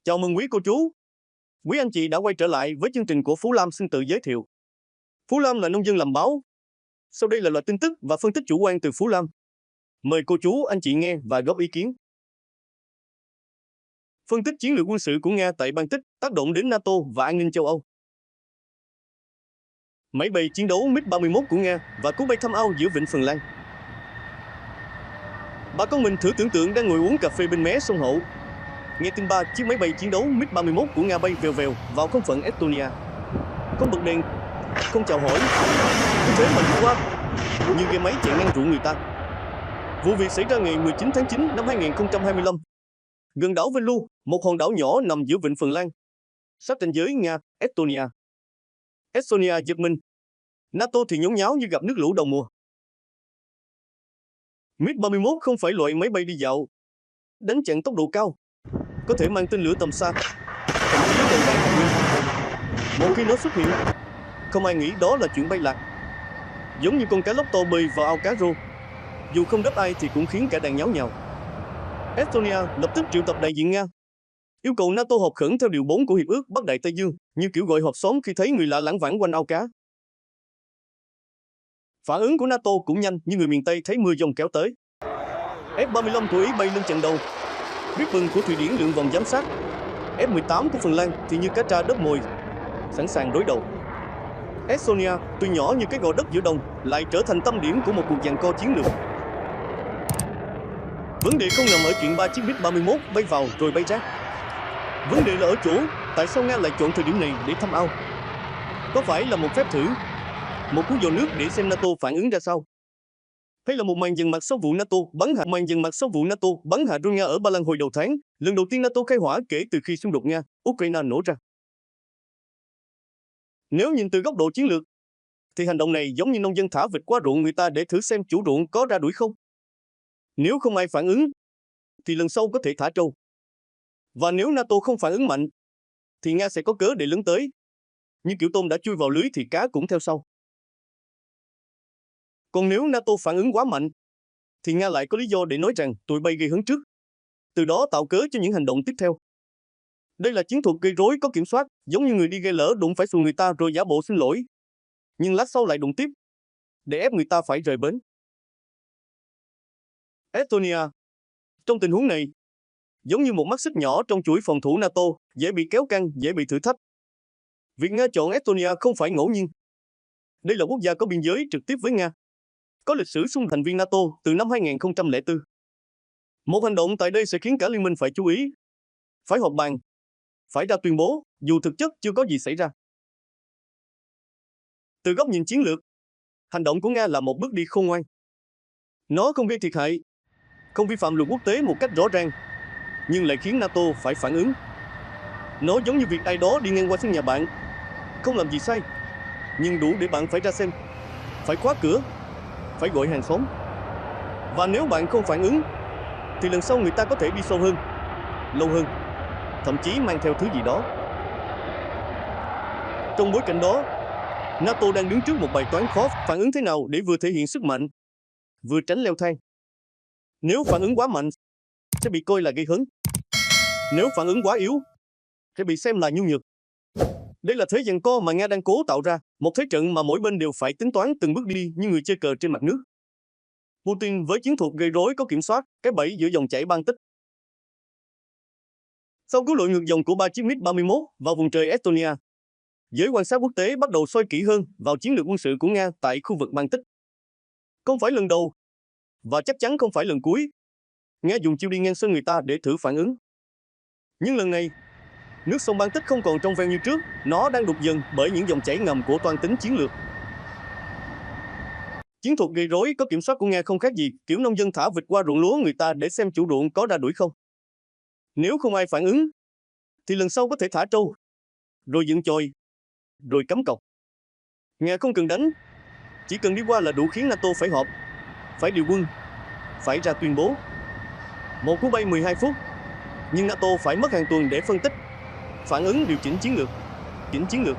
Chào mừng quý cô chú, quý anh chị đã quay trở lại với chương trình của Phú Lam xin tự giới thiệu. Phú Lam là nông dân làm báo. Sau đây là loạt tin tức và phân tích chủ quan từ Phú Lam. Mời cô chú, anh chị nghe và góp ý kiến. Phân tích chiến lược quân sự của Nga tại Baltic tác động đến NATO và an ninh châu Âu. Máy bay chiến đấu MiG-31 của Nga và cú bay thăm ao giữa vịnh Phần Lan. Bà con mình thử tưởng tượng đang ngồi uống cà phê bên mé sông Hậu. Nghe tin 3 chiếc máy bay chiến đấu MiG-31 của Nga bay vèo vèo vào không phận Estonia. Không bật đèn, không chào hỏi, cứ thế mà đi qua, như ghe máy chạy ngang rụng người ta. Vụ việc xảy ra ngày 19 tháng 9 năm 2025. Gần đảo Velu, một hòn đảo nhỏ nằm giữa vịnh Phần Lan, sát ranh giới Nga, Estonia. Estonia giật mình. NATO thì nhốn nháo như gặp nước lũ đầu mùa. MiG-31 không phải loại máy bay đi dạo, đánh chặn tốc độ cao, có thể mang tên lửa tầm xa, thậm chí đầu đạn hạt nhân. Một khi nó xuất hiện, không ai nghĩ đó là chuyện bay lạc. Giống như con cá lóc to bơi vào ao cá rô, dù không đắp ai thì cũng khiến cả đàn nháo nhào. Estonia lập tức triệu tập đại diện Nga, yêu cầu NATO họp khẩn theo điều 4 của Hiệp ước Bắc Đại Tây Dương, như kiểu gọi họp xóm khi thấy người lạ lảng vảng quanh ao cá. Phản ứng của NATO cũng nhanh như người miền Tây thấy mưa dông kéo tới. F-35 của Ý bay lên chặn đầu, Gripen của Thụy Điển lượn vòng giám sát, F-18 của Phần Lan thì như cá tra đớp mồi, sẵn sàng đối đầu. Estonia, tuy nhỏ như cái gò đất giữa đồng, lại trở thành tâm điểm của một cuộc giằng co chiến lược. Vấn đề không nằm ở chuyện 3 chiếc MiG-31 bay vào rồi bay ra. Vấn đề là ở chỗ, tại sao Nga lại chọn thời điểm này để thăm ao? Có phải là một phép thử, một cú dò nước để xem NATO phản ứng ra sao? Hay là một màn dằn mặt sau vụ NATO bắn hạ drone Nga ở Ba Lan hồi đầu tháng, lần đầu tiên NATO khai hỏa kể từ khi xung đột Nga-Ukraine nổ ra? Nếu nhìn từ góc độ chiến lược, thì hành động này giống như nông dân thả vịt qua ruộng người ta để thử xem chủ ruộng có ra đuổi không. Nếu không ai phản ứng, thì lần sau có thể thả trâu. Và nếu NATO không phản ứng mạnh, thì Nga sẽ có cớ để lấn tới. Như kiểu tôm đã chui vào lưới thì cá cũng theo sau. Còn nếu NATO phản ứng quá mạnh, thì Nga lại có lý do để nói rằng tụi bay gây hấn trước, từ đó tạo cớ cho những hành động tiếp theo. Đây là chiến thuật gây rối có kiểm soát, giống như người đi ghe lỡ đụng phải xuồng người ta rồi giả bộ xin lỗi, nhưng lát sau lại đụng tiếp, để ép người ta phải rời bến. Estonia, trong tình huống này, giống như một mắt xích nhỏ trong chuỗi phòng thủ NATO, dễ bị kéo căng, dễ bị thử thách. Việc Nga chọn Estonia không phải ngẫu nhiên. Đây là quốc gia có biên giới trực tiếp với Nga, có lịch sử xung thành viên NATO từ năm 2004. Một hành động tại đây sẽ khiến cả liên minh phải chú ý, phải họp bàn, phải ra tuyên bố, dù thực chất chưa có gì xảy ra. Từ góc nhìn chiến lược, hành động của Nga là một bước đi khôn ngoan. Nó không gây thiệt hại, không vi phạm luật quốc tế một cách rõ ràng, nhưng lại khiến NATO phải phản ứng. Nó giống như việc ai đó đi ngang qua sân nhà bạn, không làm gì sai, nhưng đủ để bạn phải ra xem, phải khóa cửa, phải gọi hàng xóm. Và nếu bạn không phản ứng, thì lần sau người ta có thể đi sâu hơn, lâu hơn, thậm chí mang theo thứ gì đó. Trong bối cảnh đó, NATO đang đứng trước một bài toán khó, phản ứng thế nào để vừa thể hiện sức mạnh, vừa tránh leo thang. Nếu phản ứng quá mạnh, sẽ bị coi là gây hấn. Nếu phản ứng quá yếu, sẽ bị xem là nhu nhược. Đây là thế giằng co mà Nga đang cố tạo ra, một thế trận mà mỗi bên đều phải tính toán từng bước đi như người chơi cờ trên mặt nước. Putin với chiến thuật gây rối có kiểm soát, cái bẫy giữa dòng chảy Baltic. Sau cú lội ngược dòng của 3 chiếc MiG-31 vào vùng trời Estonia, giới quan sát quốc tế bắt đầu soi kỹ hơn vào chiến lược quân sự của Nga tại khu vực Baltic. Không phải lần đầu, và chắc chắn không phải lần cuối, Nga dùng chiêu đi ngang sân người ta để thử phản ứng. Nhưng lần này, nước sông Baltic không còn trong veo như trước, nó đang đục dần bởi những dòng chảy ngầm của toan tính chiến lược. Chiến thuật gây rối có kiểm soát của Nga không khác gì kiểu nông dân thả vịt qua ruộng lúa người ta để xem chủ ruộng có ra đuổi không. Nếu không ai phản ứng, thì lần sau có thể thả trâu, rồi dựng chòi, rồi cắm cọc. Nga không cần đánh, chỉ cần đi qua là đủ khiến NATO phải họp, phải điều quân, phải ra tuyên bố. Một cú bay 12 phút, nhưng NATO phải mất hàng tuần để phân tích, phản ứng, điều chỉnh chiến lược.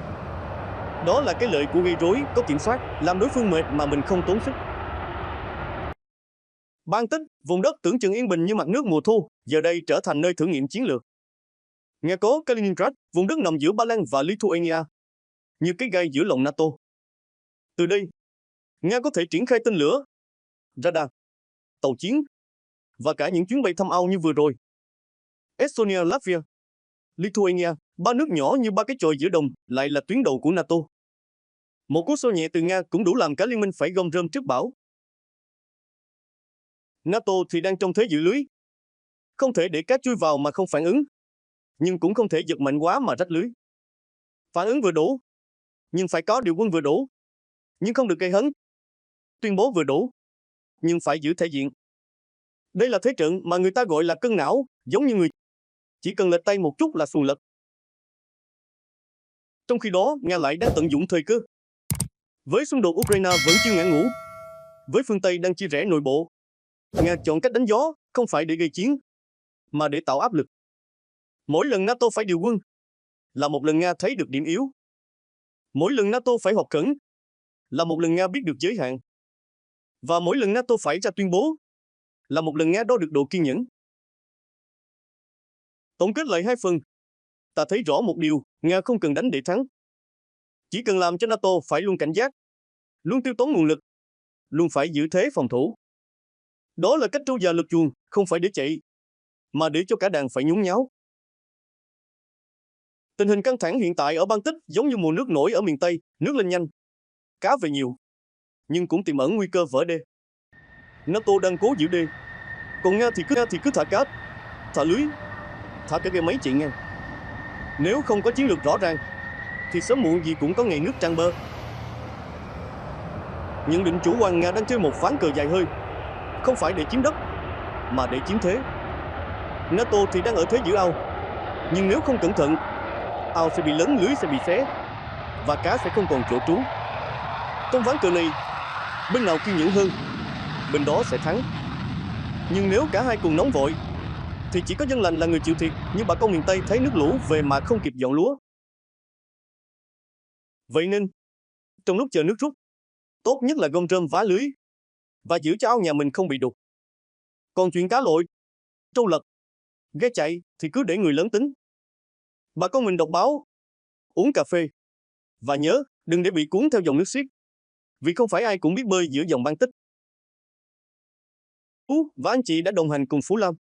Đó là cái lợi của gây rối có kiểm soát, làm đối phương mệt mà mình không tốn sức. Baltic, vùng đất tưởng chừng yên bình như mặt nước mùa thu, giờ đây trở thành nơi thử nghiệm chiến lược. Nga có Kaliningrad, vùng đất nằm giữa Ba Lan và Lithuania, như cái gai giữa lòng NATO. Từ đây, Nga có thể triển khai tên lửa, radar, tàu chiến và cả những chuyến bay thăm ao như vừa rồi. Estonia, Latvia, Lithuania, ba nước nhỏ như ba cái chòi giữa đồng, lại là tuyến đầu của NATO. Một cú xô nhẹ từ Nga cũng đủ làm cả liên minh phải gom rơm trước bão. NATO thì đang trong thế giữ lưới. Không thể để cá chui vào mà không phản ứng, nhưng cũng không thể giật mạnh quá mà rách lưới. Phản ứng vừa đủ, nhưng phải có điều quân vừa đủ, nhưng không được gây hấn. Tuyên bố vừa đủ, nhưng phải giữ thể diện. Đây là thế trận mà người ta gọi là cân não, giống như người chỉ cần lệch tay một chút là xuồng lật. Trong khi đó, Nga lại đang tận dụng thời cơ. Với xung đột Ukraine vẫn chưa ngã ngũ, với phương Tây đang chia rẽ nội bộ, Nga chọn cách đánh gió, không phải để gây chiến, mà để tạo áp lực. Mỗi lần NATO phải điều quân, là một lần Nga thấy được điểm yếu. Mỗi lần NATO phải họp khẩn, là một lần Nga biết được giới hạn. Và mỗi lần NATO phải ra tuyên bố, là một lần Nga đo được độ kiên nhẫn. Tổng kết lại hai phần, ta thấy rõ một điều, Nga không cần đánh để thắng. Chỉ cần làm cho NATO phải luôn cảnh giác, luôn tiêu tốn nguồn lực, luôn phải giữ thế phòng thủ. Đó là cách trâu già lực chuồng, không phải để chạy, mà để cho cả đàn phải nhún nháo. Tình hình căng thẳng hiện tại ở Baltic giống như mùa nước nổi ở miền Tây, nước lên nhanh, cá về nhiều, nhưng cũng tiềm ẩn nguy cơ vỡ đê. NATO đang cố giữ đê, còn Nga thì cứ thả cát, thả lưới, thả cả ghe máy chạy ngang. Nếu không có chiến lược rõ ràng, thì sớm muộn gì cũng có ngày nước tràn bờ. Nhận định chủ quan Nga đang chơi một ván cờ dài hơi, không phải để chiếm đất, mà để chiếm thế. NATO thì đang ở thế giữ ao, nhưng nếu không cẩn thận, ao sẽ bị lấn, lưới sẽ bị xé, và cá sẽ không còn chỗ trú. Trong ván cờ này, bên nào kiên nhẫn hơn, bên đó sẽ thắng. Nhưng nếu cả hai cùng nóng vội, thì chỉ có dân lành là người chịu thiệt, như bà con miền Tây thấy nước lũ về mà không kịp dọn lúa. Vậy nên, trong lúc chờ nước rút, tốt nhất là gom rơm vá lưới và giữ cho ao nhà mình không bị đục. Còn chuyện cá lội, trâu lật, ghe chạy thì cứ để người lớn tính. Bà con mình đọc báo, uống cà phê và nhớ đừng để bị cuốn theo dòng nước xiết, vì không phải ai cũng biết bơi giữa dòng Baltic. Và anh chị đã đồng hành cùng Phú Lam.